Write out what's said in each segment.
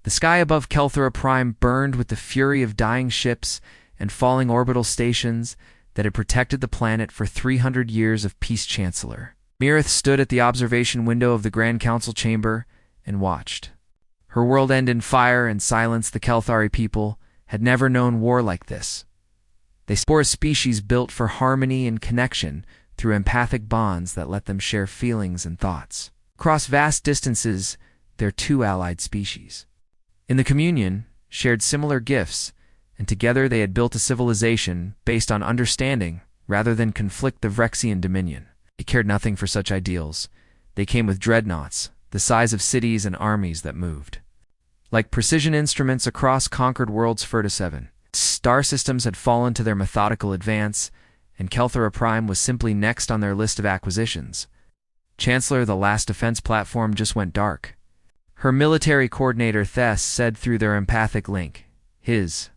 The sky above Kelthora Prime burned with the fury of dying ships and falling orbital stations that had protected the planet for 300 years of Peace Chancellor. Mirith stood at the observation window of the Grand Council chamber and watched. Her world end in fire and silence. The Kelthari people had never known war like this. They were a species built for harmony and connection through empathic bonds that let them share feelings and thoughts. Across vast distances, they're two allied species. In the communion, shared similar gifts, and together they had built a civilization based on understanding rather than conflict. The Vrexian dominion. They cared nothing for such ideals. They came with dreadnoughts, the size of cities and armies that moved. Like precision instruments across conquered worlds. 47 star systems had fallen to their methodical advance, and Kelthora Prime was simply next on their list of acquisitions. Chancellor, the last defense platform just went dark. Her military coordinator Thess said through their empathic link. His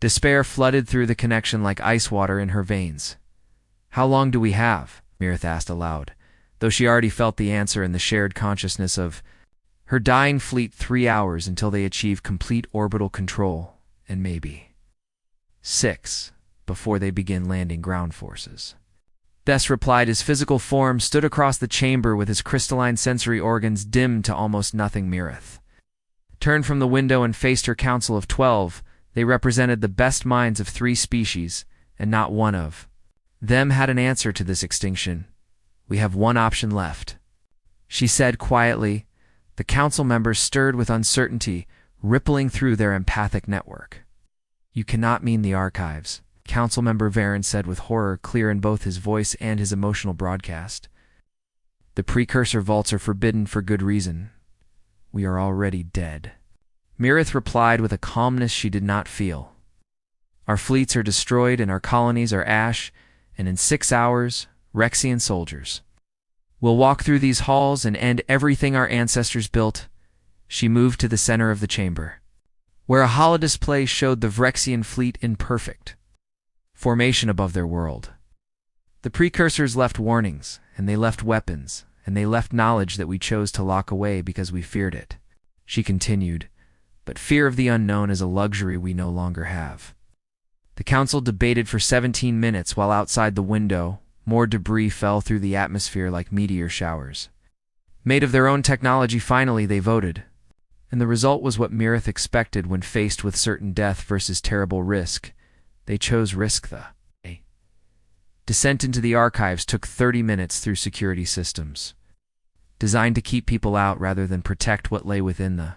despair flooded through the connection like ice water in her veins. How long do we have? Mirith asked aloud, though she already felt the answer in the shared consciousness of her dying fleet. 3 hours until they achieve complete orbital control, and maybe 6 before they begin landing ground forces. Thess replied. His physical form stood across the chamber with his crystalline sensory organs dimmed to almost nothing. Mirith turned from the window and faced her council of 12. They represented the best minds of 3 species, and not one of them had an answer to this extinction. We have one option left, she said quietly. The council members stirred with uncertainty, rippling through their empathic network. You cannot mean the archives, Councilmember Varen said with horror clear in both his voice and his emotional broadcast. The precursor vaults are forbidden for good reason. We are already dead. Mirith replied with a calmness she did not feel. Our fleets are destroyed and our colonies are ash, and in 6 hours, Rexian soldiers will walk through these halls and end everything our ancestors built. She moved to the center of the chamber, where a holodisplay showed the Vrexian fleet in perfect formation above their world. The precursors left warnings, and they left weapons, and they left knowledge that we chose to lock away because we feared it. She continued, but fear of the unknown is a luxury we no longer have. The council debated for 17 minutes while outside the window, more debris fell through the atmosphere like meteor showers. Made of their own technology, finally they voted. And the result was what Mirith expected when faced with certain death versus terrible risk. They chose risk. The descent into the archives took 30 minutes through security systems, designed to keep people out rather than protect what lay within. The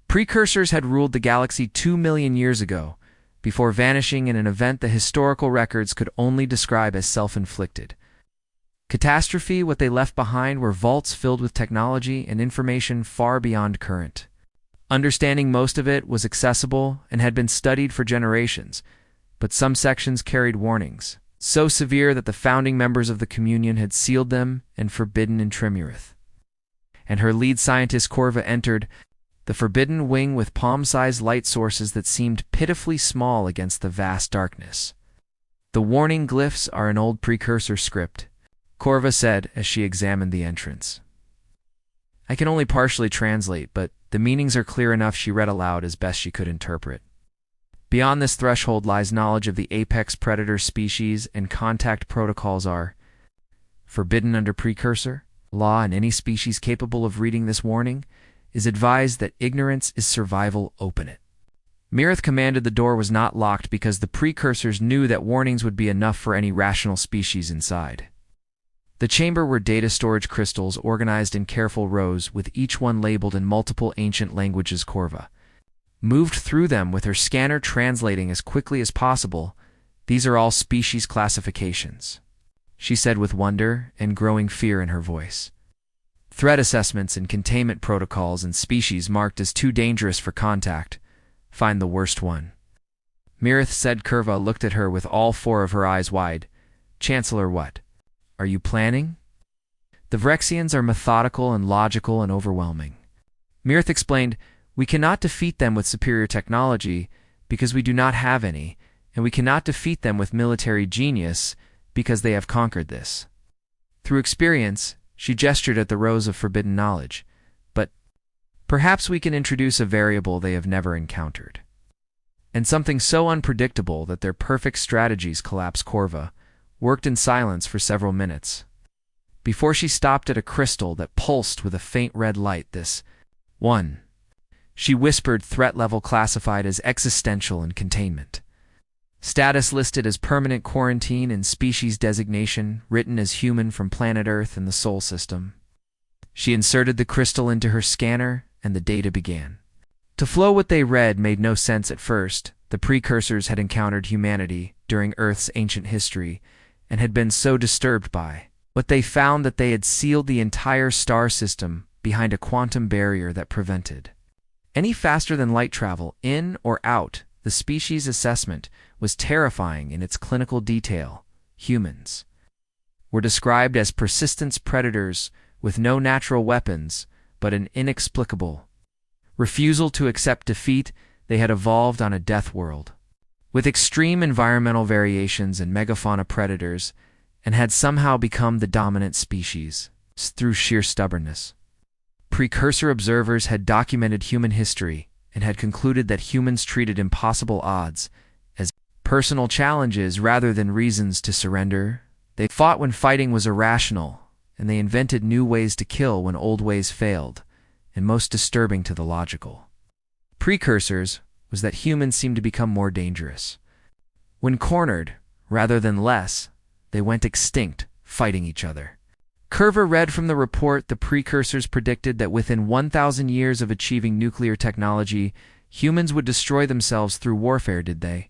precursors had ruled the galaxy 2 million years ago, before vanishing in an event the historical records could only describe as self-inflicted. Catastrophe. What they left behind were vaults filled with technology and information far beyond current. Understanding most of it was accessible and had been studied for generations, but some sections carried warnings, so severe that the founding members of the Communion had sealed them and forbidden in Tremurith. And her lead scientist Corva entered the forbidden wing with palm-sized light sources that seemed pitifully small against the vast darkness. The warning glyphs are an old precursor script, Corva said as she examined the entrance. I can only partially translate, but the meanings are clear enough, she read aloud as best she could interpret. Beyond this threshold lies knowledge of the apex predator species, and contact protocols are forbidden under precursor law, and any species capable of reading this warning is advised that ignorance is survival. Open it. Mirith commanded. The door was not locked because the precursors knew that warnings would be enough for any rational species inside. The chamber were data storage crystals organized in careful rows, with each one labeled in multiple ancient languages. Corva moved through them with her scanner, translating as quickly as possible. These are all species classifications, she said with wonder and growing fear in her voice. Threat assessments and containment protocols, and species marked as too dangerous for contact. Find the worst one, Mirith said. Curva looked at her with all 4 of her eyes wide. Chancellor, what are you planning? The Vrexians are methodical and logical and overwhelming. Mirith explained, we cannot defeat them with superior technology because we do not have any, and we cannot defeat them with military genius because they have conquered this. Through experience, she gestured at the rows of forbidden knowledge. But Perhaps we can introduce a variable they have never encountered. And something so unpredictable that their perfect strategies collapse. Corva worked in silence for several minutes before she stopped at a crystal that pulsed with a faint red light. This one, she whispered, threat level classified as existential and containment. Status listed as permanent quarantine and species designation written as human from planet Earth in the Sol system. She inserted the crystal into her scanner and the data began to flow. What they read made no sense at first. The precursors had encountered humanity during Earth's ancient history and had been so disturbed by what they found that they had sealed the entire star system behind a quantum barrier that prevented any faster than light travel in or out. The species assessment was terrifying in its clinical detail. Humans were described as persistence predators with no natural weapons but an inexplicable refusal to accept defeat. They had evolved on a death world with extreme environmental variations and megafauna predators and had somehow become the dominant species through sheer stubbornness. Precursor observers had documented human history and had concluded that humans treated impossible odds as personal challenges rather than reasons to surrender. They fought when fighting was irrational, and they invented new ways to kill when old ways failed, and most disturbing to the logical precursors was that humans seemed to become more dangerous. When cornered, rather than less, they went extinct, fighting each other. Curva read from the report the precursors predicted that within 1,000 years of achieving nuclear technology, humans would destroy themselves through warfare. Did they?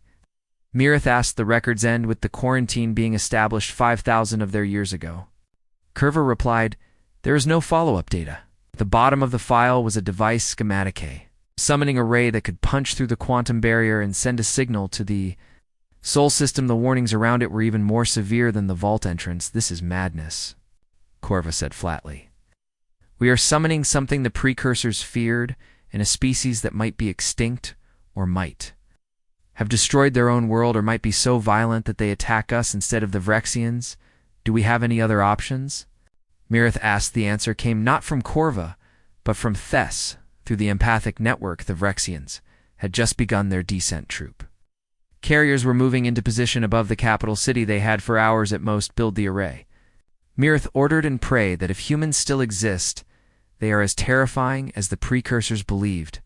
Mirith asked. The records end with the quarantine being established 5,000 of their years ago. Curva replied, there is no follow-up data. At the bottom of the file was a device schematic, a summoning array that could punch through the quantum barrier and send a signal to the Sol system. The warnings around it were even more severe than the vault entrance. This is madness, Corva said flatly. We are summoning something the precursors feared, and a species that might be extinct or might have destroyed their own world or might be so violent that they attack us instead of the Vrexians. Do we have any other options? Mirith asked. The answer came not from Corva, but from Thess. Through the empathic network, the Vrexians had just begun their descent troop. Carriers were moving into position above the capital city. They had for hours at most build the array. Mirith ordered and prayed that if humans still exist, they are as terrifying as the precursors believed.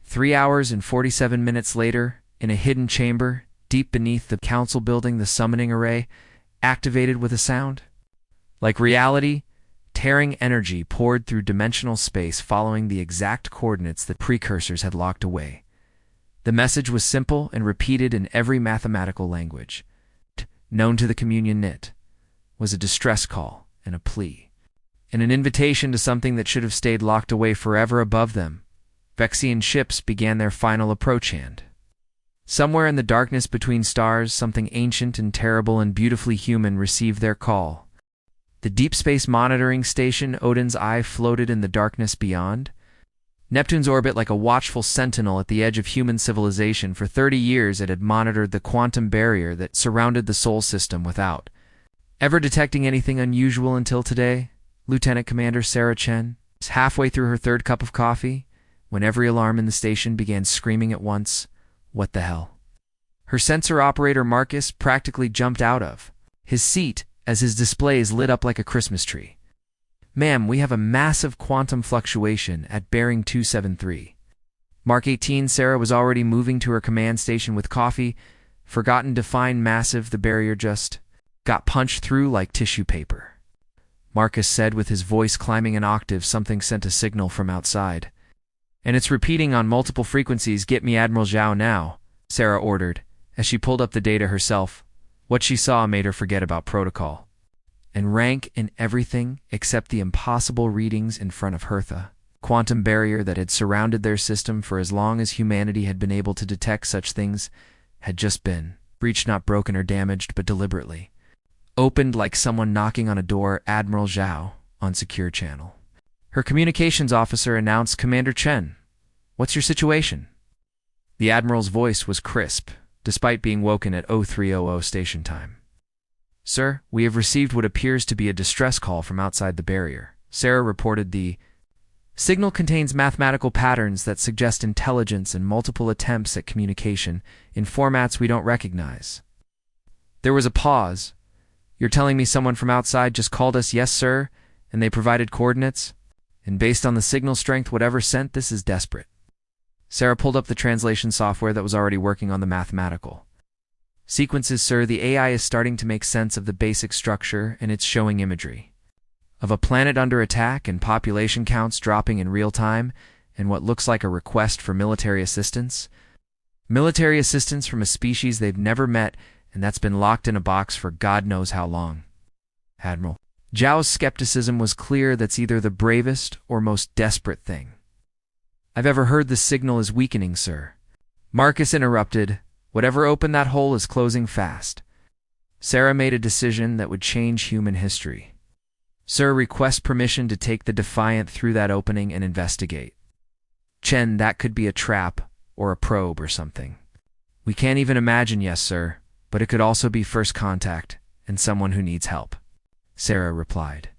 3 hours and 47 minutes later, in a hidden chamber, deep beneath the council building, the summoning array activated with a sound. Like reality, tearing energy poured through dimensional space following the exact coordinates that precursors had locked away. The message was simple and repeated in every mathematical language. Known to the communion knit was a distress call and a plea, and an invitation to something that should have stayed locked away forever above them. Vexian ships began their final approach. And somewhere in the darkness between stars, something ancient and terrible and beautifully human received their call. The Deep Space Monitoring Station, Odin's Eye, floated in the darkness beyond Neptune's orbit like a watchful sentinel at the edge of human civilization. For 30 years it had monitored the quantum barrier that surrounded the Sol system without ever detecting anything unusual until today. Lieutenant Commander Sarah Chen was halfway through her third cup of coffee when every alarm in the station began screaming at once, "What the hell?" Her sensor operator Marcus practically jumped out of his seat as his displays lit up like a Christmas tree. "Ma'am, we have a massive quantum fluctuation at bearing 273. Mark 18. Sarah was already moving to her command station with coffee. Forgotten define massive. The barrier just got punched through like tissue paper, Marcus said with his voice climbing an octave. Something sent a signal from outside, and it's repeating on multiple frequencies. Get me Admiral Zhao now, Sarah ordered as she pulled up the data herself. What she saw made her forget about protocol and rank in everything except the impossible readings in front of Hertha. Quantum barrier that had surrounded their system for as long as humanity had been able to detect such things had just been breached, not broken or damaged, but deliberately opened like someone knocking on a door. Admiral Zhao on secure channel. Her communications officer announced, "Commander Chen, what's your situation?" The Admiral's voice was crisp, despite being woken at 0300 station time. "Sir, we have received what appears to be a distress call from outside the barrier," Sarah reported. The Signal contains mathematical patterns that suggest intelligence and multiple attempts at communication in formats we don't recognize. There was a pause. You're telling me someone from outside just called us, yes, sir, and they provided coordinates? And based on the signal strength, whatever sent this is desperate. Sarah pulled up the translation software that was already working on the mathematical sequences. Sir, the AI is starting to make sense of the basic structure, and it's showing imagery of a planet under attack and population counts dropping in real time, and what looks like a request for military assistance. Military assistance from a species they've never met, and that's been locked in a box for God knows how long. Admiral Zhao's skepticism was clear. That's either the bravest or most desperate thing I've ever heard. The signal is weakening, sir. Marcus interrupted. Whatever opened that hole is closing fast. Sarah made a decision that would change human history. Sir, request permission to take the Defiant through that opening and investigate. Chen, that could be a trap or a probe or something. We can't even imagine, yes, sir, but it could also be first contact and someone who needs help, Sarah replied.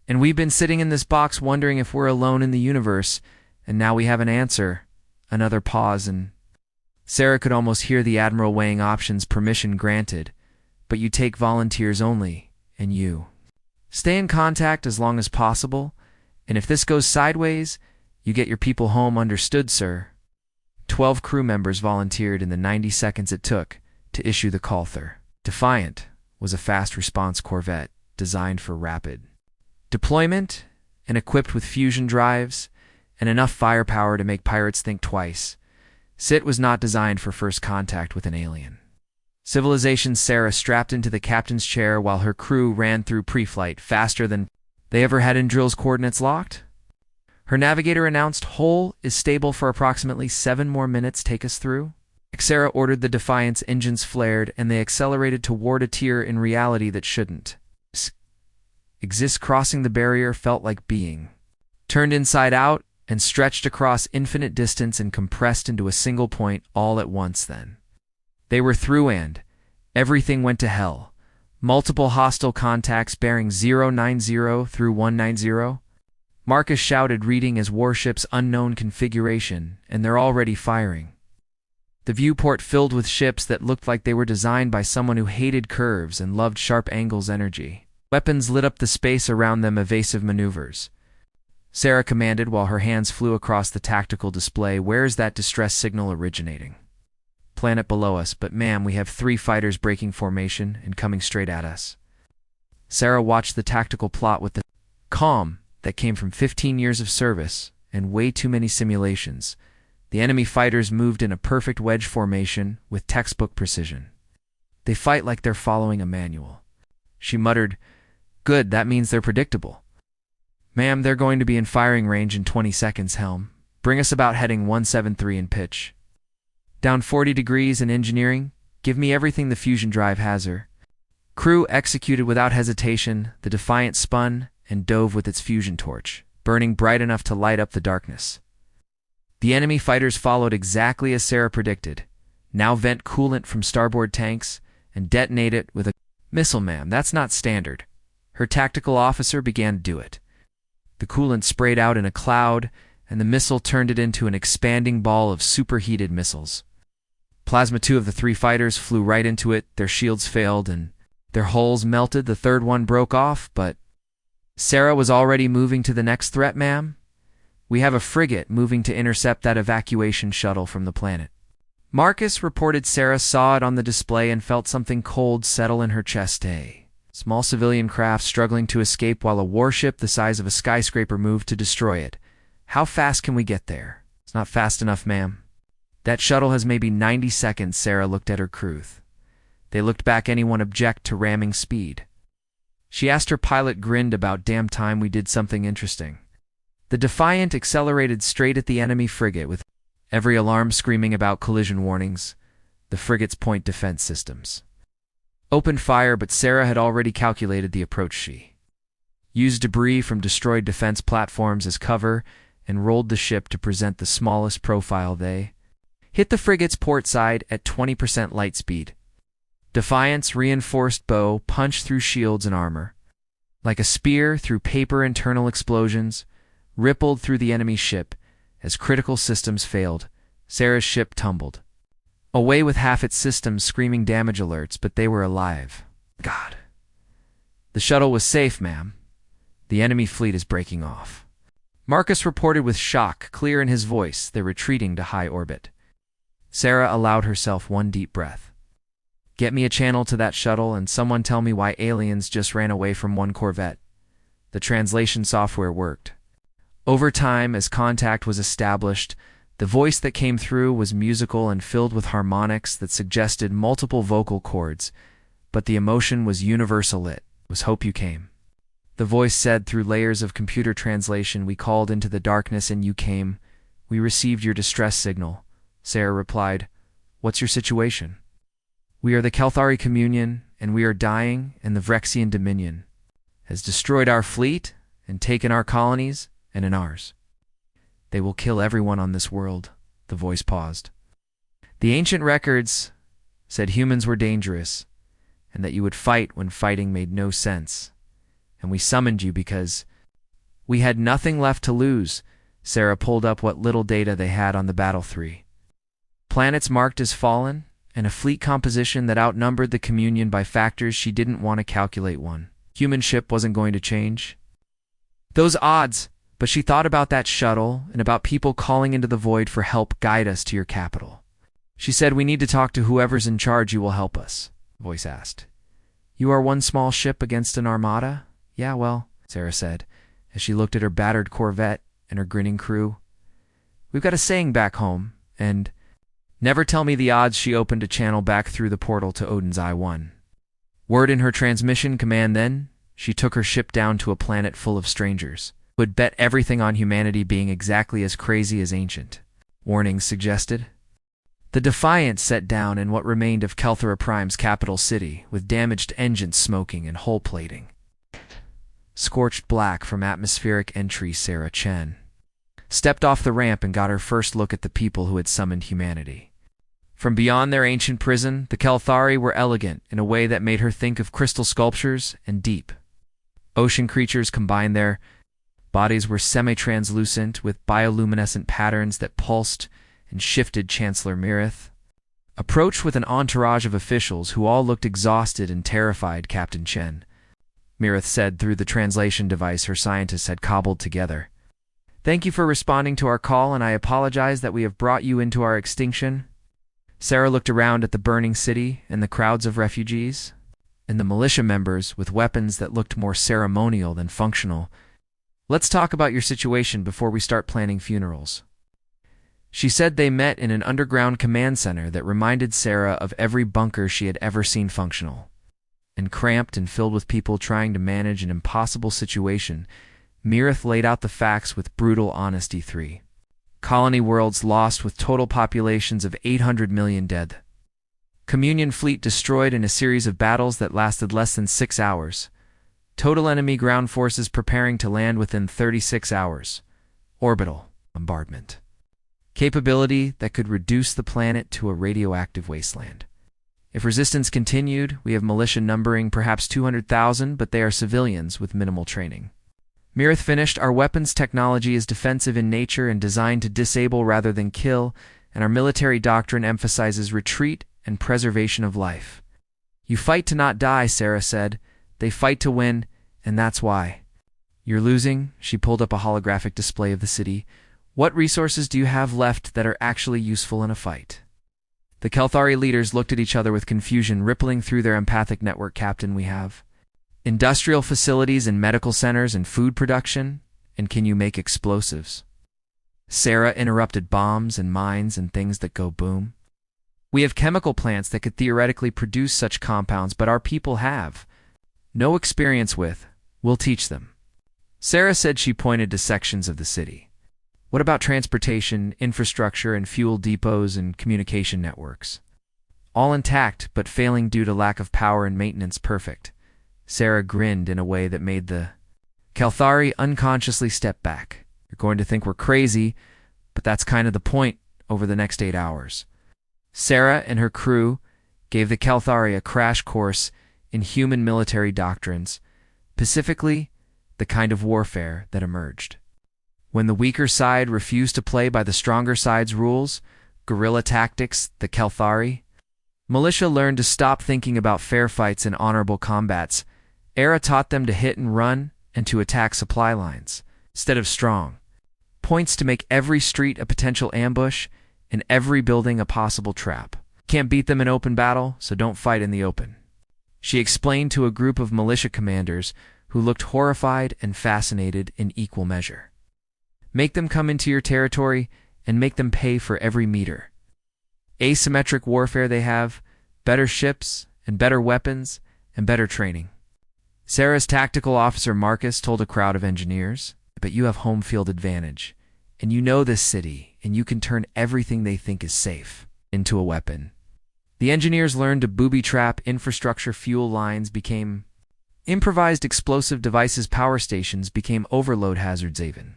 And we've been sitting in this box wondering if we're alone in the universe, and now we have an answer. Another pause, and Sarah could almost hear the Admiral weighing options. Permission granted, but you take volunteers only, and you stay in contact as long as possible, and if this goes sideways, you get your people home. Understood, sir. 12 crew members volunteered in the 90 seconds it took to issue the call. Defiant was a fast response corvette designed for rapid deployment and equipped with fusion drives and enough firepower to make pirates think twice. SIT was not designed for first contact with an alien civilization. Sarah strapped into the captain's chair while her crew ran through pre-flight faster than they ever had in drills. Coordinates locked. Her navigator announced hole is stable for approximately 7 more minutes. Take us through. Sarah ordered. The Defiant's engines flared and they accelerated toward a tier in reality that shouldn't exist. Crossing the barrier felt like being turned inside out and stretched across infinite distance and compressed into a single point all at once. Then they were through and everything went to hell. Multiple hostile contacts bearing 090 through 190. Marcus shouted, reading as warships unknown configuration, and they're already firing. The viewport filled with ships that looked like they were designed by someone who hated curves and loved sharp angles. Energy weapons lit up the space around them. Evasive maneuvers, Sarah commanded while her hands flew across the tactical display. Where's that distress signal originating? Planet below us, but ma'am, we have 3 fighters breaking formation and coming straight at us. Sarah watched the tactical plot with the calm that came from 15 years of service and way too many simulations. The enemy fighters moved in a perfect wedge formation with textbook precision. They fight like they're following a manual. She muttered, good, that means they're predictable. Ma'am, they're going to be in firing range in 20 seconds, Helm. Bring us about heading 173 in pitch. Down 40 degrees in engineering. Give me everything the fusion drive has her. Crew executed without hesitation. The Defiant spun and dove with its fusion torch, burning bright enough to light up the darkness. The enemy fighters followed exactly as Sarah predicted. Now vent coolant from starboard tanks and detonate it with a missile. Ma'am, that's not standard. Her tactical officer began to do it. The coolant sprayed out in a cloud, and the missile turned it into an expanding ball of superheated missiles. Plasma 2 of the 3 fighters flew right into it. Their shields failed and their hulls melted. The third one broke off, but Sarah was already moving to the next threat. Ma'am, we have a frigate moving to intercept that evacuation shuttle from the planet. Marcus reported. Sarah saw it on the display and felt something cold settle in her chest. A small civilian craft struggling to escape while a warship the size of a skyscraper moved to destroy it. How fast can we get there? It's not fast enough, ma'am. That shuttle has maybe 90 seconds. Sarah looked at her crew. They looked back. Anyone object to ramming speed? She asked. Her pilot grinned. About damn time we did something interesting. The Defiant accelerated straight at the enemy frigate with every alarm screaming about collision warnings. The frigate's point defense systems opened fire, but Sarah had already calculated the approach. She used debris from destroyed defense platforms as cover and rolled the ship to present the smallest profile. They hit the frigate's port side at 20% light speed. Defiant's reinforced bow punched through shields and armor. Like a spear through paper. Internal explosions rippled through the enemy ship. As critical systems failed, Sarah's ship tumbled. Away with half its systems screaming damage alerts, but they were alive. God. The shuttle was safe, ma'am. The enemy fleet is breaking off. Marcus reported with shock clear in his voice. They're retreating to high orbit. Sarah allowed herself one deep breath. Get me a channel to that shuttle and someone tell me why aliens just ran away from one Corvette. The translation software worked. Over time, as contact was established, the voice that came through was musical and filled with harmonics that suggested multiple vocal chords, but the emotion was universal. It was hope you came. The voice said through layers of computer translation, we called into the darkness and you came. We received your distress signal. Sarah replied, what's your situation? We are the Kelthari Communion, and we are dying, and the Vrexian Dominion has destroyed our fleet and taken our colonies and in ours. They will kill everyone on this world. The voice paused. The ancient records said humans were dangerous, and that you would fight when fighting made no sense. And we summoned you because we had nothing left to lose. Sarah pulled up what little data they had on the Battle 3. Planets marked as fallen, and a fleet composition that outnumbered the Communion by factors she didn't want to calculate. One human ship wasn't going to change. Those odds, but she thought about that shuttle and about people calling into the void for help. Guide us to your capital. She said, we need to talk to whoever's in charge. You will help us, voice asked. You are one small ship against an armada? Yeah, well, Sarah said, as she looked at her battered Corvette and her grinning crew. We've got a saying back home, and never tell me the odds. She opened a channel back through the portal to Odin's I-1. Word in her transmission command then, she took her ship down to a planet full of strangers who had bet everything on humanity being exactly as crazy as ancient. Warnings suggested. The Defiant set down in what remained of Kelthara Prime's capital city, with damaged engines smoking and hull plating. Scorched black from atmospheric entry, Sarah Chen stepped off the ramp and got her first look at the people who had summoned humanity. From beyond their ancient prison, the Kelthari were elegant in a way that made her think of crystal sculptures and deep ocean creatures combined. Their bodies were semi-translucent with bioluminescent patterns that pulsed and shifted. Chancellor Mirith approached with an entourage of officials who all looked exhausted and terrified. Captain Chen, Mirith said through the translation device her scientists had cobbled together. Thank you for responding to our call, and I apologize that we have brought you into our extinction. Sarah looked around at the burning city and the crowds of refugees, and the militia members with weapons that looked more ceremonial than functional. Let's talk about your situation before we start planning funerals. She said they met in an underground command center that reminded Sarah of every bunker she had ever seen functional, and cramped and filled with people trying to manage an impossible situation. Mirith laid out the facts with brutal honesty. 3 colony worlds lost with total populations of 800 million dead. Communion fleet destroyed in a series of battles that lasted less than 6 hours. Total enemy ground forces preparing to land within 36 hours. Orbital bombardment. Capability that could reduce the planet to a radioactive wasteland. If resistance continued, we have militia numbering perhaps 200,000, but they are civilians with minimal training. Mirith finished, our weapons technology is defensive in nature and designed to disable rather than kill, and our military doctrine emphasizes retreat and preservation of life. You fight to not die, Sarah said. They fight to win, and that's why. You're losing. She pulled up a holographic display of the city. What resources do you have left that are actually useful in a fight? The Kelthari leaders looked at each other with confusion rippling through their empathic network. Captain, we have industrial facilities and medical centers and food production, and can you make explosives? Sarah interrupted. Bombs and mines and things that go boom. We have chemical plants that could theoretically produce such compounds, but our people have no experience with. We'll teach them. Sarah said. She pointed to sections of the city. What about transportation, infrastructure, and fuel depots and communication networks? All intact, but failing due to lack of power and maintenance. Perfect. Sarah grinned in a way that made the Kelthari unconsciously step back. You're going to think we're crazy, but that's kind of the point. Over the next 8 hours, Sarah and her crew gave the Kelthari a crash course in human military doctrines, specifically the kind of warfare that emerged. When the weaker side refused to play by the stronger side's rules, guerrilla tactics, the Kelthari, militia learned to stop thinking about fair fights and honorable combats. Era taught them to hit and run and to attack supply lines, instead of strong points, to make every street a potential ambush and every building a possible trap. Can't beat them in open battle, so don't fight in the open. She explained to a group of militia commanders who looked horrified and fascinated in equal measure. Make them come into your territory and make them pay for every meter. Asymmetric warfare they have, better ships and better weapons and better training. Sarah's tactical officer Marcus told a crowd of engineers, but you have home field advantage, and you know this city, and you can turn everything they think is safe into a weapon. The engineers learned to booby-trap infrastructure. Fuel lines became improvised explosive devices. Power stations became overload hazards. Even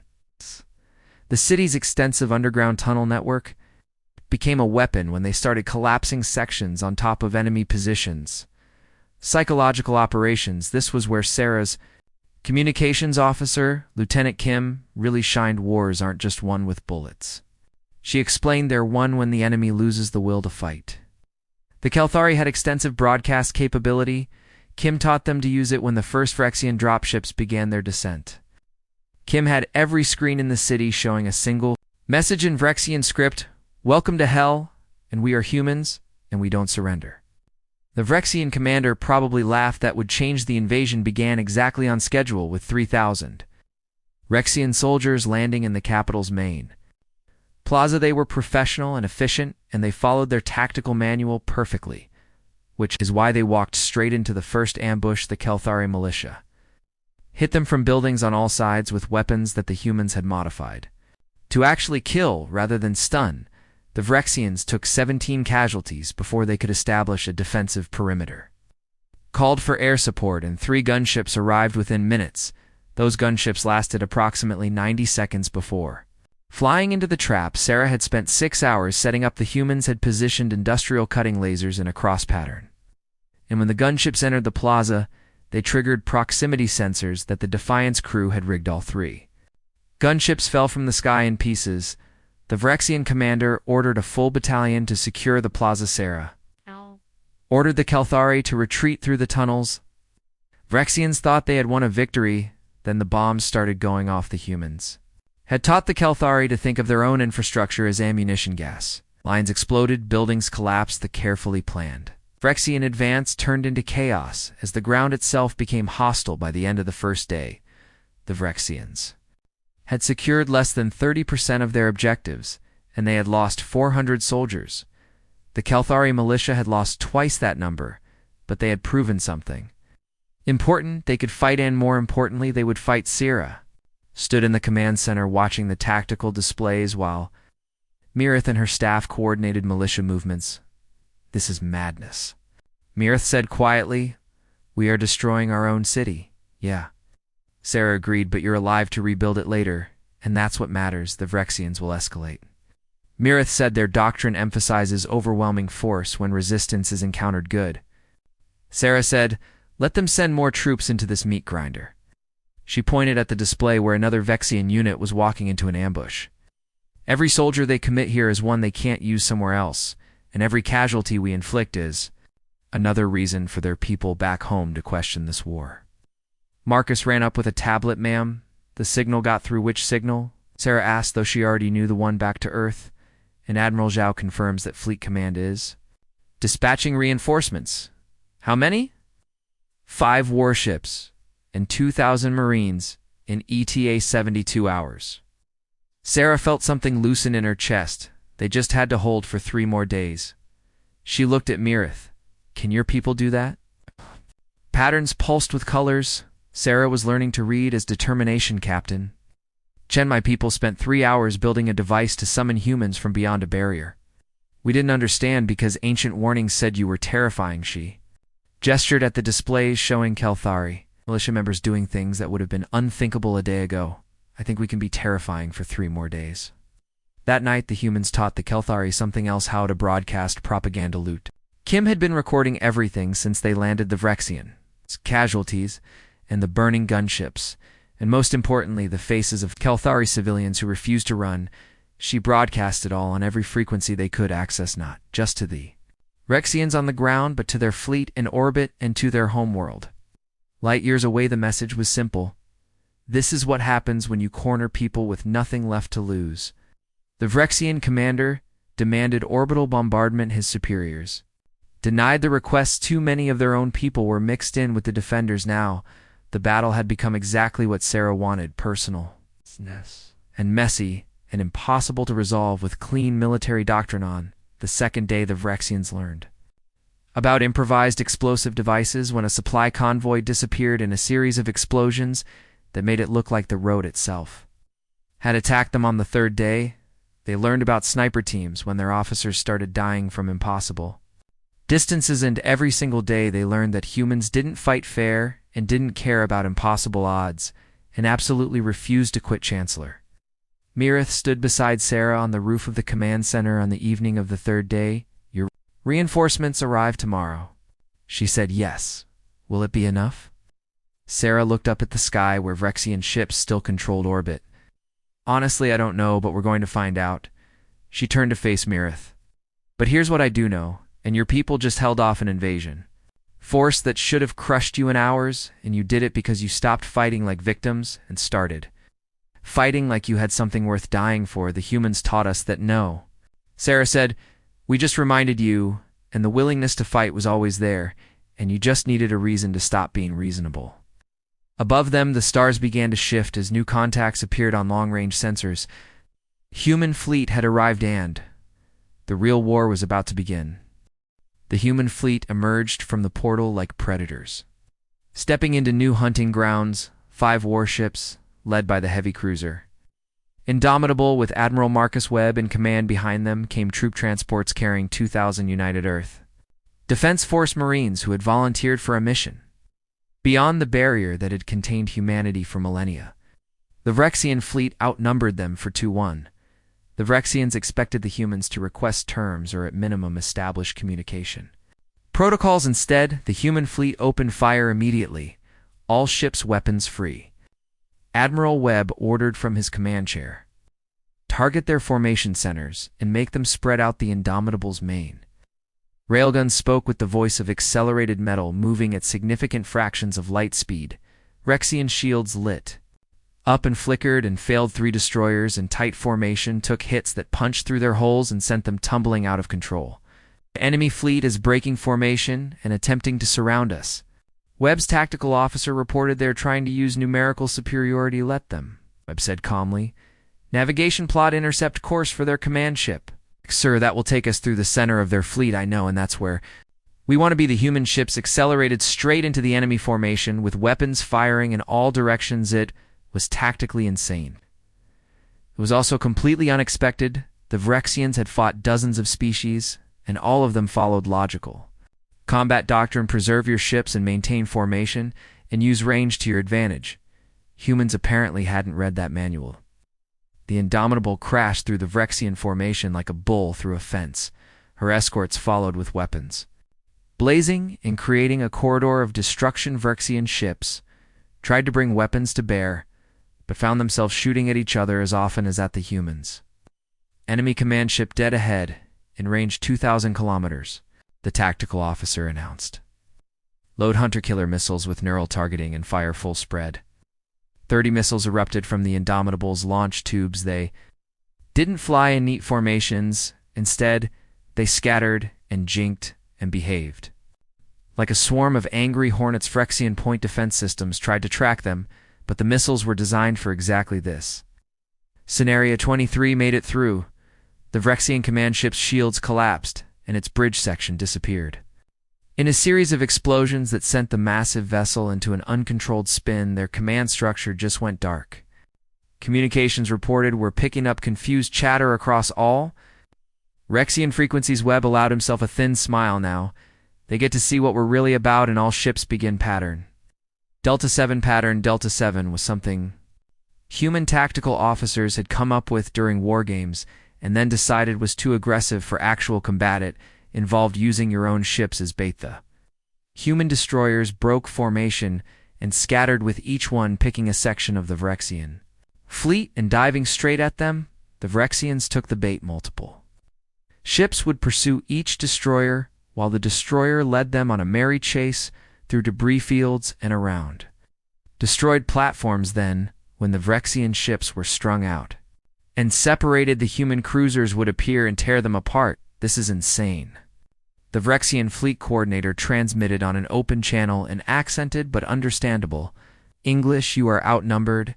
the city's extensive underground tunnel network became a weapon when they started collapsing sections on top of enemy positions. Psychological operations. This was where Sarah's communications officer, Lieutenant Kim, really shined. Wars aren't just won with bullets. She explained they're won when the enemy loses the will to fight. The Kelthari had extensive broadcast capability. Kim taught them to use it when the first Phyrexian dropships began their descent. Kim had every screen in the city showing a single message in Phyrexian script: "Welcome to hell, and we are humans, and we don't surrender." The Phyrexian commander probably laughed. That would change. The invasion began exactly on schedule, with 3,000 Phyrexian soldiers landing in the capital's main plaza. They were professional and efficient, and they followed their tactical manual perfectly, which is why they walked straight into the first ambush. The Kelthari militia hit them from buildings on all sides with weapons that the humans had modified to actually kill rather than stun. The Phyrexians took 17 casualties before they could establish a defensive perimeter. Called for air support, and 3 gunships arrived within minutes. Those gunships lasted approximately 90 seconds before flying into the trap. Sarah had spent 6 hours setting up. The humans had positioned industrial cutting lasers in a cross pattern, and when the gunships entered the plaza, they triggered proximity sensors that the Defiance crew had rigged. All 3 gunships fell from the sky in pieces. The Phyrexian commander ordered a full battalion to secure the plaza. Sarah ordered the Kelthari to retreat through the tunnels. Phyrexians thought they had won a victory. Then the bombs started going off. The humans had taught the Kelthari to think of their own infrastructure as ammunition gas. Lines exploded, buildings collapsed. The carefully planned Phyrexian advance turned into chaos as the ground itself became hostile. By the end of the first day, the Phyrexians had secured less than 30% of their objectives, and they had lost 400 soldiers. The Kelthari militia had lost twice that number, but they had proven something important. They could fight, and more importantly, they would fight. Sarah stood in the command center watching the tactical displays while Mirith and her staff coordinated militia movements. "This is madness," Mirith said quietly. "We are destroying our own city." "Yeah," Sarah agreed, "but you're alive to rebuild it later, and that's what matters." The Phyrexians will escalate. Mirith said their doctrine emphasizes overwhelming force when resistance is encountered. Good. Sarah said, "Let them send more troops into this meat grinder." She pointed at the display where another Vexian unit was walking into an ambush. "Every soldier they commit here is one they can't use somewhere else, and every casualty we inflict is another reason for their people back home to question this war." Marcus ran up with a tablet. "Ma'am, the signal got through." "Which signal?" Sarah asked, though she already knew. "The one back to Earth. And Admiral Zhao confirms that Fleet Command is dispatching reinforcements." "How many?" 5 warships and 2,000 Marines in ETA 72 hours. Sarah felt something loosen in her chest. They just had to hold for 3 more days. She looked at Mirith. "Can your people do that?" Patterns pulsed with colors. Sarah was learning to read as determination. "Captain Chen, my people spent 3 hours building a device to summon humans from beyond a barrier. We didn't understand because ancient warnings said you were terrifying." She gestured at the displays showing Kelthari militia members doing things that would have been unthinkable a day ago. "I think we can be terrifying for 3 more days." That night, the humans taught the Kelthari something else: how to broadcast propaganda loot. Kim had been recording everything since they landed: the Phyrexian casualties and the burning gunships, and most importantly, the faces of Kelthari civilians who refused to run. She broadcast it all on every frequency they could access, not just to the Rexians on the ground, but to their fleet in orbit and to their homeworld. Light years away, the message was simple. This is what happens when you corner people with nothing left to lose. The Vrexian commander demanded orbital bombardment. His superiors denied the requests. Too many of their own people were mixed in with the defenders now. The battle had become exactly what Sarah wanted, personal and messy and impossible to resolve with clean military doctrine. On the second day, the Vrexians learned about improvised explosive devices when a supply convoy disappeared in a series of explosions that made it look like the road itself had attacked them. On the third day, they learned about sniper teams when their officers started dying from impossible distances, and every single day they learned that humans didn't fight fair and didn't care about impossible odds and absolutely refused to quit. Chancellor Mirith stood beside Sarah on the roof of the command center on the evening of the third day. Your reinforcements arrive tomorrow. She said, yes. Will it be enough? Sarah looked up at the sky where Vrexian ships still controlled orbit. Honestly, I don't know, but we're going to find out. She turned to face Mirith. But here's what I do know, and your people just held off an invasion. Force that should have crushed you in hours, and you did it because you stopped fighting like victims and started fighting like you had something worth dying for. The humans taught us that no. Sarah said, we just reminded you, and the willingness to fight was always there, and you just needed a reason to stop being reasonable. Above them, the stars began to shift as new contacts appeared on long-range sensors. Human fleet had arrived and the real war was about to begin. The human fleet emerged from the portal like predators, stepping into new hunting grounds. 5 warships, led by the heavy cruiser Indomitable with Admiral Marcus Webb in command. Behind them came troop transports carrying 2,000 United Earth Defense Force Marines who had volunteered for a mission beyond the barrier that had contained humanity for millennia. The Vrexian fleet outnumbered them for 2-1. The Vrexians expected the humans to request terms or at minimum establish communication protocols. Instead, the human fleet opened fire immediately, all ships weapons free. Admiral Webb ordered from his command chair, target their formation centers and make them spread out. The Indomitable's main railguns spoke with the voice of accelerated metal moving at significant fractions of light speed. Rexian shields lit up and flickered and failed. 3 destroyers in tight formation took hits that punched through their hulls and sent them tumbling out of control. The enemy fleet is breaking formation and attempting to surround us. Webb's tactical officer reported they're trying to use numerical superiority. Let them, Webb said calmly. Navigation plot intercept course for their command ship. Sir, that will take us through the center of their fleet, I know, and that's where we want to be. The human ships accelerated straight into the enemy formation with weapons firing in all directions. It was tactically insane. It was also completely unexpected. The Vrexians had fought dozens of species, and all of them followed logical combat doctrine: preserve your ships and maintain formation, and use range to your advantage. Humans apparently hadn't read that manual. The Indomitable crashed through the Vrexian formation like a bull through a fence. Her escorts followed with weapons blazing and creating a corridor of destruction. Vrexian ships tried to bring weapons to bear, but found themselves shooting at each other as often as at the humans. Enemy command ship dead ahead, in range 2,000 kilometers. The tactical officer announced. Load hunter-killer missiles with neural targeting and fire full spread. 30 missiles erupted from the Indomitable's launch tubes. They didn't fly in neat formations. Instead, they scattered and jinked and behaved like a swarm of angry hornets. Vrexian point defense systems tried to track them, but the missiles were designed for exactly this. Scenario 23 made it through. The Vrexian command ship's shields collapsed, and its bridge section disappeared. In a series of explosions that sent the massive vessel into an uncontrolled spin, their command structure just went dark. Communications reported were picking up confused chatter across all Rexian frequencies. Webb allowed himself a thin smile now. They get to see what we're really about, and all ships begin pattern. Delta 7 pattern. Delta 7 was something human tactical officers had come up with during war games, and then decided was too aggressive for actual combat. It involved using your own ships as bait. The human destroyers broke formation and scattered with each one picking a section of the Vrexian fleet and diving straight at them. The Vrexians took the bait multiple. Ships would pursue each destroyer, while the destroyer led them on a merry chase through debris fields and around destroyed platforms. Then, when the Vrexian ships were strung out and separated, the human cruisers would appear and tear them apart. This is insane. The Vrexian fleet coordinator transmitted on an open channel in accented but understandable English. You are outnumbered,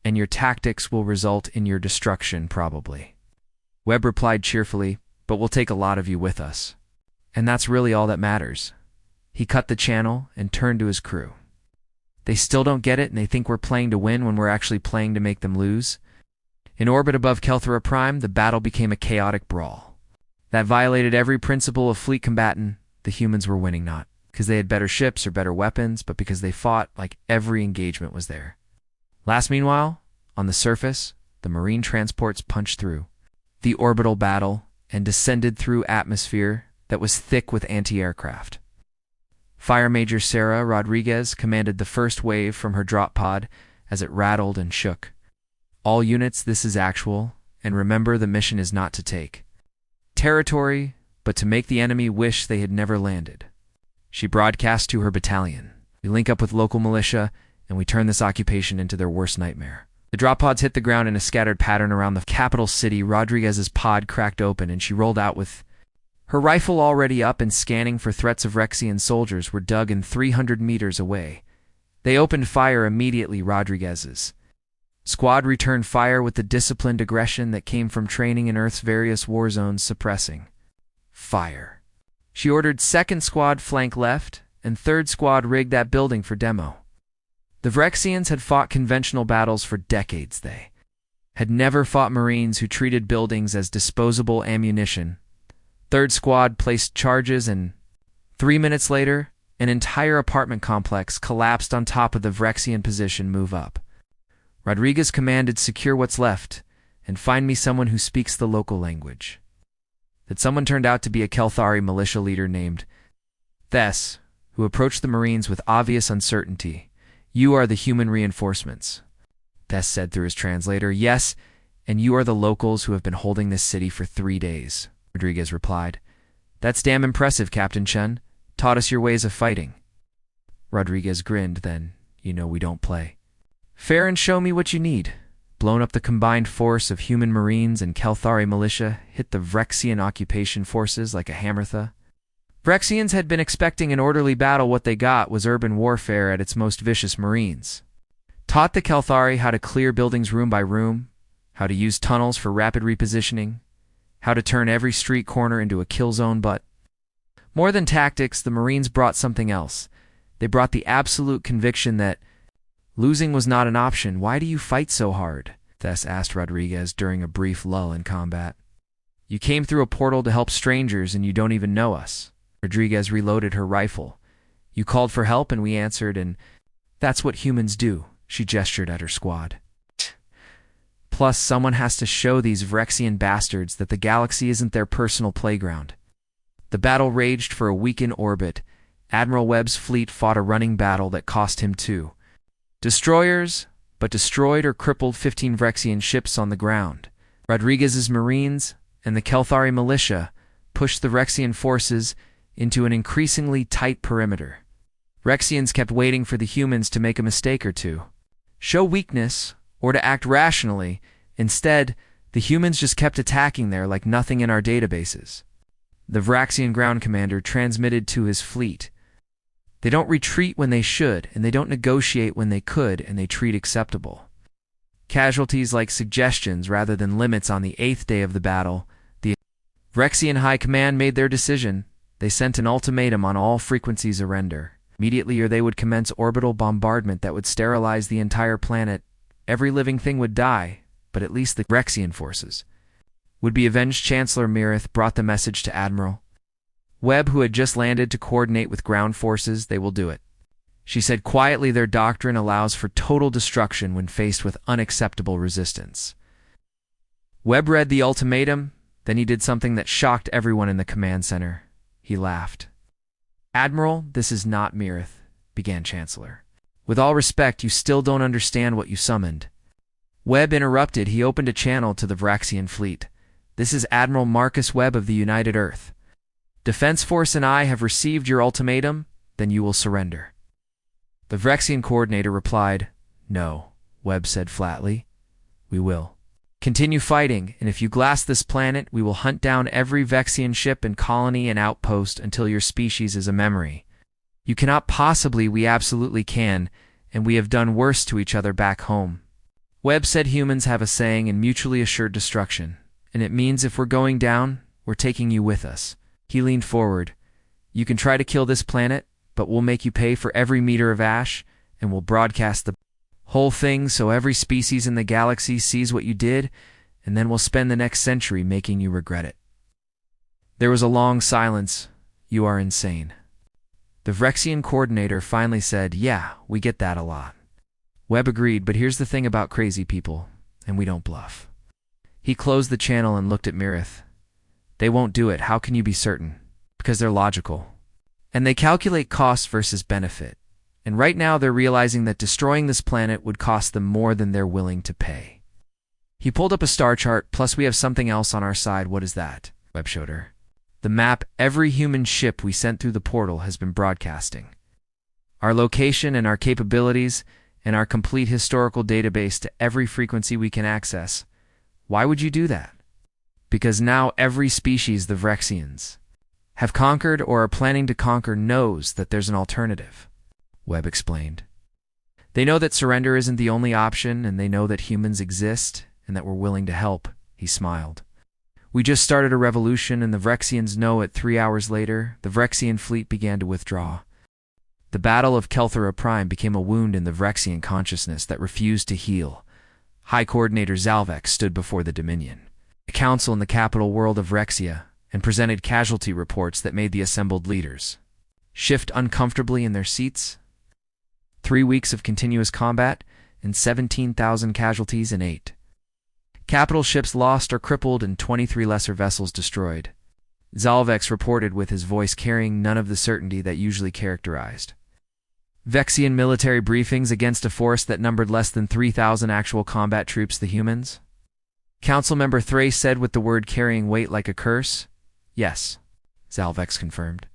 and your tactics will result in your destruction, probably. Webb replied cheerfully, but we'll take a lot of you with us. And that's really all that matters. He cut the channel and turned to his crew. They still don't get it, and they think we're playing to win when we're actually playing to make them lose. In orbit above Kelthra Prime, the battle became a chaotic brawl that violated every principle of fleet combatant. The humans were winning not because they had better ships or better weapons, but because they fought like every engagement was there. Meanwhile, on the surface, the marine transports punched through the orbital battle and descended through atmosphere that was thick with anti-aircraft. Fire Major Sarah Rodriguez commanded the first wave from her drop pod as it rattled and shook. All units, this is actual, and remember, the mission is not to take territory, but to make the enemy wish they had never landed. She broadcast to her battalion. We link up with local militia, and we turn this occupation into their worst nightmare. The drop pods hit the ground in a scattered pattern around the capital city. Rodriguez's pod cracked open, and she rolled out with her rifle already up and scanning for threats of Vrexian soldiers were dug in 300 meters away. They opened fire immediately. Rodriguez's squad returned fire with the disciplined aggression that came from training in Earth's various war zones, suppressing fire. She ordered 2nd Squad flank left, and 3rd Squad rig that building for demo. The Vrexians had fought conventional battles for decades. They had never fought Marines who treated buildings as disposable ammunition. 3rd Squad placed charges, and 3 minutes later, an entire apartment complex collapsed on top of the Vrexian position. Move up. Rodriguez commanded, secure what's left, and find me someone who speaks the local language. That someone turned out to be a Kelthari militia leader named Thess, who approached the Marines with obvious uncertainty. You are the human reinforcements, Thess said through his translator. Yes, and you are the locals who have been holding this city for 3 days, Rodriguez replied. That's damn impressive, Captain Chen. Taught us your ways of fighting. Rodriguez grinned. Then, you know we don't play fair, and show me what you need. Blown up, the combined force of human Marines and Kelthari militia hit the Vrexian occupation forces like a hammer. Vrexians had been expecting an orderly battle. What they got was urban warfare at its most vicious. Marines taught the Kelthari how to clear buildings room by room, how to use tunnels for rapid repositioning, how to turn every street corner into a kill zone. But more than tactics, the Marines brought something else. They brought the absolute conviction that losing was not an option. Why do you fight so hard? Thess asked Rodriguez during a brief lull in combat. You came through a portal to help strangers, and you don't even know us. Rodriguez reloaded her rifle. You called for help, and we answered, and that's what humans do. She gestured at her squad. Plus, someone has to show these Vrexian bastards that the galaxy isn't their personal playground. The battle raged for a week in orbit. Admiral Webb's fleet fought a running battle that cost him 2 destroyers, but destroyed or crippled 15 Vrexian ships on the ground. Rodriguez's Marines and the Kelthari militia pushed the Vrexian forces into an increasingly tight perimeter. Vrexians kept waiting for the humans to make a mistake or two, show weakness, or to act rationally. Instead, the humans just kept attacking there like nothing in our databases. The Vrexian ground commander transmitted to his fleet. They don't retreat when they should, and they don't negotiate when they could, and they treat acceptable casualties like suggestions rather than limits. On the 8th day of the battle, the Vrexian High Command made their decision. They sent an ultimatum on all frequencies: surrender immediately, or they would commence orbital bombardment that would sterilize the entire planet. Every living thing would die, but at least the Vrexian forces would be avenged. Chancellor Mirith brought the message to Admiral Webb, who had just landed to coordinate with ground forces. They will do it, she said quietly. Their doctrine allows for total destruction when faced with unacceptable resistance. Webb read the ultimatum, then he did something that shocked everyone in the command center. He laughed. Admiral, this is not Mirith, began Chancellor. With all respect, you still don't understand what you summoned. Webb interrupted. He opened a channel to the Vraxian fleet. This is Admiral Marcus Webb of the United Earth. Defense Force and I have received your ultimatum, then you will surrender. The Vraxian coordinator replied, No, Webb said flatly. We will. Continue fighting, and if you glass this planet, we will hunt down every Vexian ship and colony and outpost until your species is a memory. You cannot possibly, we absolutely can, and we have done worse to each other back home. Webb said humans have a saying in mutually assured destruction, and it means if we're going down, we're taking you with us. He leaned forward. You can try to kill this planet, but we'll make you pay for every meter of ash, and we'll broadcast the whole thing so every species in the galaxy sees what you did, and then we'll spend the next century making you regret it. There was a long silence. You are insane. The Vrexian coordinator finally said, Yeah, we get that a lot. Webb agreed, but here's the thing about crazy people, and we don't bluff. He closed the channel and looked at Mirith. They won't do it. How can you be certain? Because they're logical. And they calculate cost versus benefit. And right now they're realizing that destroying this planet would cost them more than they're willing to pay. He pulled up a star chart, plus we have something else on our side. What is that? Webb showed her. The map every human ship we sent through the portal has been broadcasting. Our location and our capabilities and our complete historical database to every frequency we can access. Why would you do that? Because now every species, the Vrexians, have conquered or are planning to conquer knows that there's an alternative, Webb explained. They know that surrender isn't the only option, and they know that humans exist and that we're willing to help, he smiled. We just started a revolution, and the Vrexians know it. 3 hours later, the Vrexian fleet began to withdraw. The Battle of Kelthera Prime became a wound in the Vrexian consciousness that refused to heal. High Coordinator Zalvex stood before the Dominion, a council in the capital world of Rexia, and presented casualty reports that made the assembled leaders shift uncomfortably in their seats. 3 weeks of continuous combat and 17,000 casualties in 8. Capital ships lost or crippled and 23 lesser vessels destroyed. Zalvex reported with his voice carrying none of the certainty that usually characterized Vexian military briefings against a force that numbered less than 3,000 actual combat troops, the humans. Council member Thrace said with the word carrying weight like a curse. Yes, Zalvex confirmed.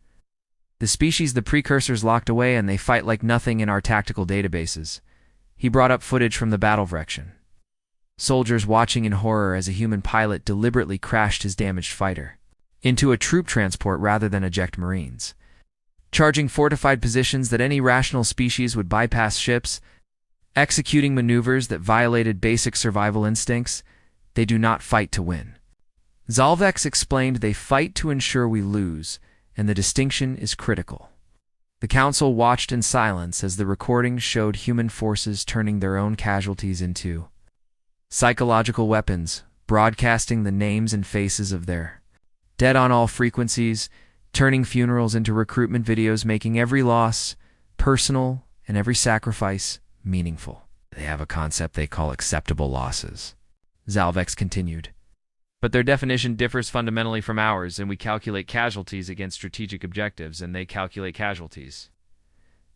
The species the precursors locked away, and they fight like nothing in our tactical databases. He brought up footage from the battle Vrexian. Soldiers watching in horror as a human pilot deliberately crashed his damaged fighter into a troop transport rather than eject Marines. Charging fortified positions that any rational species would bypass ships, executing maneuvers that violated basic survival instincts. They do not fight to win. Zalvex explained they fight to ensure we lose, and the distinction is critical. The council watched in silence as the recordings showed human forces turning their own casualties into psychological weapons, broadcasting the names and faces of their dead on all frequencies, turning funerals into recruitment videos, making every loss personal and every sacrifice meaningful. They have a concept they call acceptable losses, Zalvex continued. But their definition differs fundamentally from ours, and we calculate casualties against strategic objectives, and they calculate casualties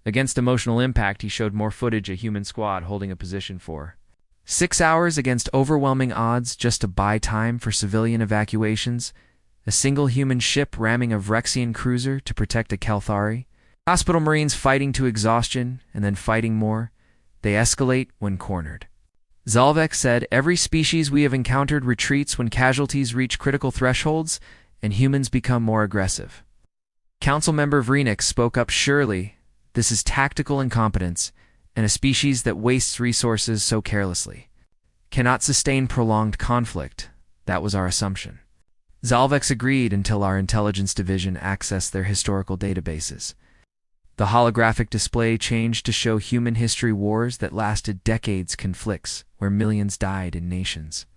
against emotional impact. He showed more footage, a human squad holding a position for 6 hours against overwhelming odds just to buy time for civilian evacuations, a single human ship ramming a Vrexian cruiser to protect a Kelthari, hospital Marines fighting to exhaustion and then fighting more. They escalate when cornered. Zalvex said every species we have encountered retreats when casualties reach critical thresholds and humans become more aggressive. Council member Vrenix spoke up. Surely, this is tactical incompetence, and a species that wastes resources so carelessly cannot sustain prolonged conflict. That was our assumption. Zalvex agreed until our intelligence division accessed their historical databases. The holographic display changed to show human history wars that lasted decades, conflicts where millions died in nations.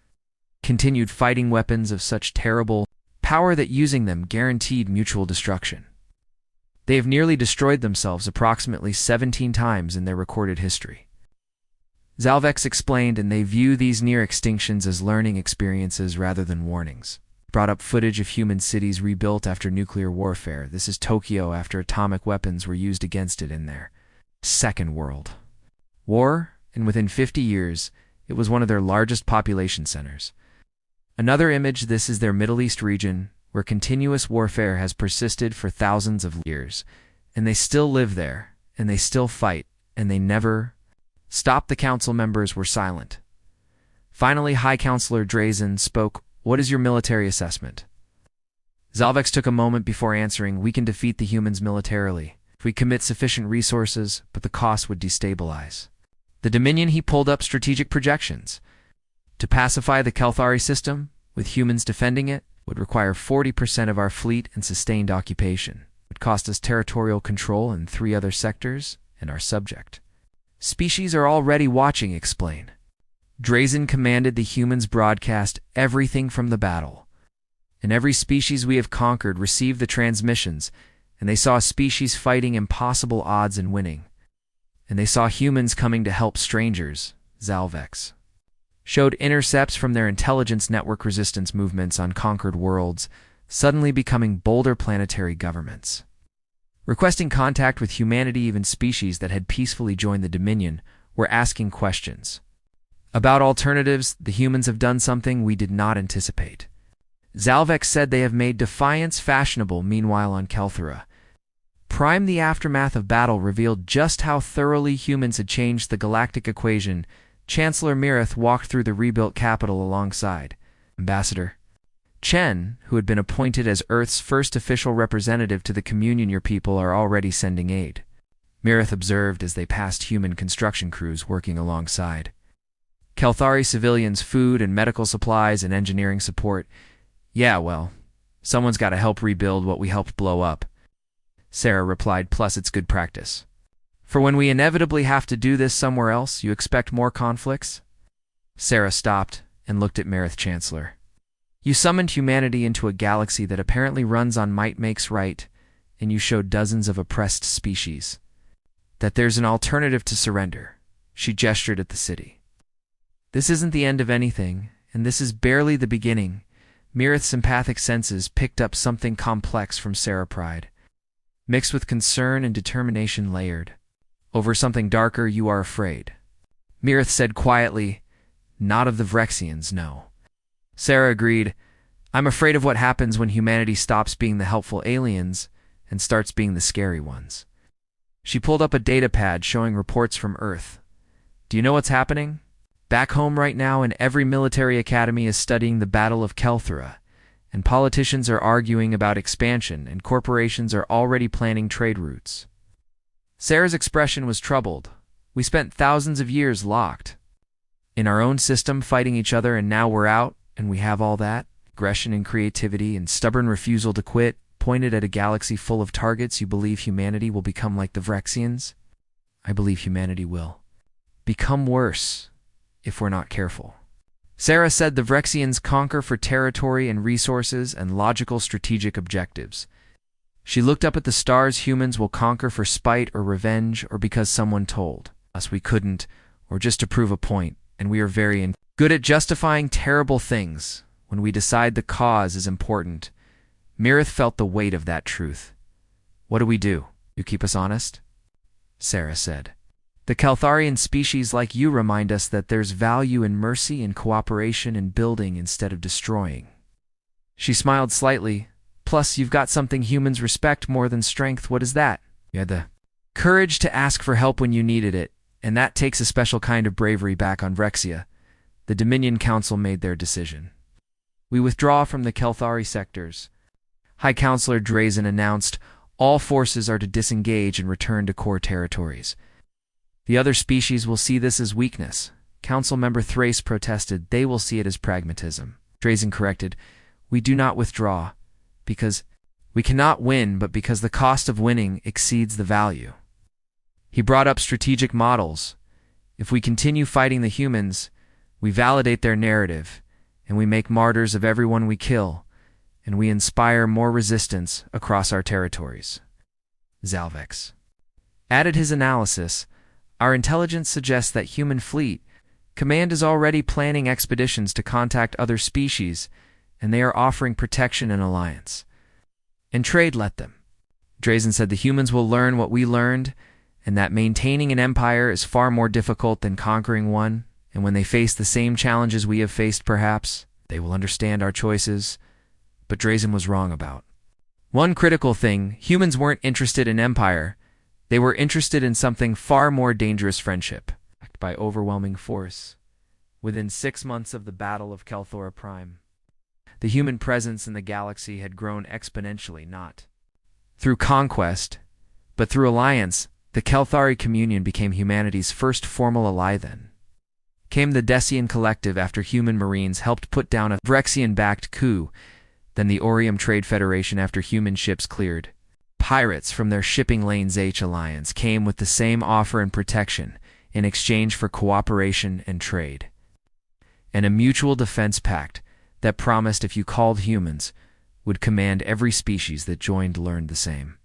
Continued fighting weapons of such terrible power that using them guaranteed mutual destruction. They have nearly destroyed themselves approximately 17 times in their recorded history. Zalvex explained, and they view these near extinctions as learning experiences rather than warnings. Brought up footage of human cities rebuilt after nuclear warfare. This is Tokyo after atomic weapons were used against it in their second world. War, and within 50 years, it was one of their largest population centers. Another image, this is their Middle East region, where continuous warfare has persisted for thousands of years, and they still live there, and they still fight, and they never stopped. The council members were silent. Finally, High Counselor Drazen spoke. What is your military assessment? Zalvex took a moment before answering. We can defeat the humans militarily if we commit sufficient resources, but the cost would destabilize the Dominion. He pulled up strategic projections. To pacify the Kelthari system, with humans defending it, would require 40% of our fleet and sustained occupation. It would cost us territorial control in 3 other sectors and our subject species are already watching. Explain. Drazen commanded the humans broadcast everything from the battle. And every species we have conquered received the transmissions, and they saw species fighting impossible odds and winning. And they saw humans coming to help strangers. Zalvex showed intercepts from their intelligence network resistance movements on conquered worlds, suddenly becoming bolder planetary governments, requesting contact with humanity. Even species that had peacefully joined the Dominion were asking questions about alternatives. The humans have done something we did not anticipate. Zalvex said they have made defiance fashionable. Meanwhile, on Kelthara Prime, the aftermath of battle revealed just how thoroughly humans had changed the galactic equation. Chancellor Mirith walked through the rebuilt capital alongside Ambassador Chen, who had been appointed as Earth's first official representative to the Communion. Your people are already sending aid, Mirith observed as they passed human construction crews working alongside Kelthari civilians, food and medical supplies and engineering support. Yeah, well, someone's got to help rebuild what we helped blow up, Sarah replied. Plus, it's good practice for when we inevitably have to do this somewhere else. You expect more conflicts? Sarah stopped and looked at Mirith. Chancellor, you summoned humanity into a galaxy that apparently runs on might makes right, and you showed dozens of oppressed species that there's an alternative to surrender. She gestured at the city. This isn't the end of anything, and this is barely the beginning. Mirith's empathic senses picked up something complex from Sarah. Pride, mixed with concern and determination, layered over something darker. You are afraid, Mirith said quietly. Not of the Vrexians, no. Sarah agreed. I'm afraid of what happens when humanity stops being the helpful aliens and starts being the scary ones. She pulled up a data pad showing reports from Earth. Do you know what's happening? Back home right now, and every military academy is studying the Battle of Kelthara, and politicians are arguing about expansion, and corporations are already planning trade routes. Sarah's expression was troubled. We spent thousands of years locked in our own system fighting each other, and now we're out, and we have all that aggression and creativity and stubborn refusal to quit, pointed at a galaxy full of targets. You believe humanity will become like the Vrexians? I believe humanity will become worse if we're not careful. Sarah said the Vrexians conquer for territory and resources and logical strategic objectives. She looked up at the stars. Humans will conquer for spite or revenge, or because someone told us we couldn't, or just to prove a point, and we are very good at justifying terrible things when we decide the cause is important. Mirith felt the weight of that truth. What do? You keep us honest? Sarah said. The Keltharian species like you remind us that there's value in mercy and cooperation and building instead of destroying. She smiled slightly. Plus, you've got something humans respect more than strength. What is that? You had the courage to ask for help when you needed it, and that takes a special kind of bravery. Back on Vrexia, the Dominion Council made their decision. We withdraw from the Kelthari sectors. High Counselor Drazen announced all forces are to disengage and return to core territories. The other species will see this as weakness. Council member Thrace protested. They will see it as pragmatism. Drazen corrected. We do not withdraw, because we cannot win, but because the cost of winning exceeds the value. He brought up strategic models. If we continue fighting the humans, we validate their narrative, and we make martyrs of everyone we kill, and we inspire more resistance across our territories. Zalvex added his analysis. Our intelligence suggests that human fleet command is already planning expeditions to contact other species, and they are offering protection and alliance. And trade, let them. Drazen said the humans will learn what we learned, and that maintaining an empire is far more difficult than conquering one, and when they face the same challenges we have faced perhaps, they will understand our choices, but Drazen was wrong about. One critical thing, humans weren't interested in empire, they were interested in something far more dangerous: friendship. Backed by overwhelming force. Within 6 months of the Battle of Kelthora Prime, the human presence in the galaxy had grown exponentially, not through conquest, but through alliance. The Kelthari Communion became humanity's first formal ally. Then came the Decian Collective after human marines helped put down a Vrexian-backed coup, then the Orium Trade Federation after human ships cleared pirates from their shipping lanes. H Alliance came with the same offer and protection in exchange for cooperation and trade, and a mutual defense pact that promised if you called humans, would command every species that joined learned the same.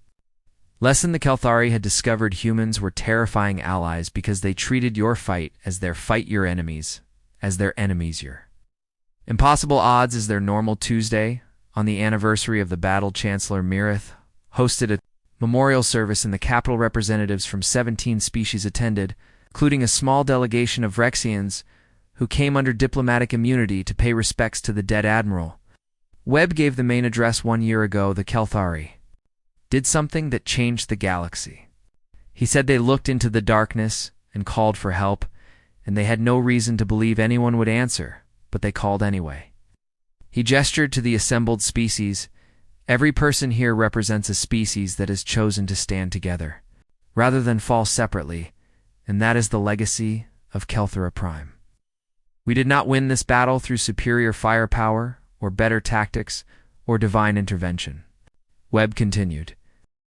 Lesson: the Kelthari had discovered humans were terrifying allies because they treated your fight as their fight, your enemies as their enemies your impossible odds. As their normal Tuesday, on the anniversary of the battle, Chancellor Mirith hosted a memorial service in the capital. Representatives from 17 species attended, including a small delegation of Vrexians who came under diplomatic immunity to pay respects to the dead admiral. Webb gave the main address 1 year ago. The Kelthari did something that changed the galaxy. He said they looked into the darkness and called for help, and they had no reason to believe anyone would answer, but they called anyway. He gestured to the assembled species. Every person here represents a species that has chosen to stand together, rather than fall separately, and that is the legacy of Kelthora Prime. We did not win this battle through superior firepower, or better tactics, or divine intervention. Webb continued.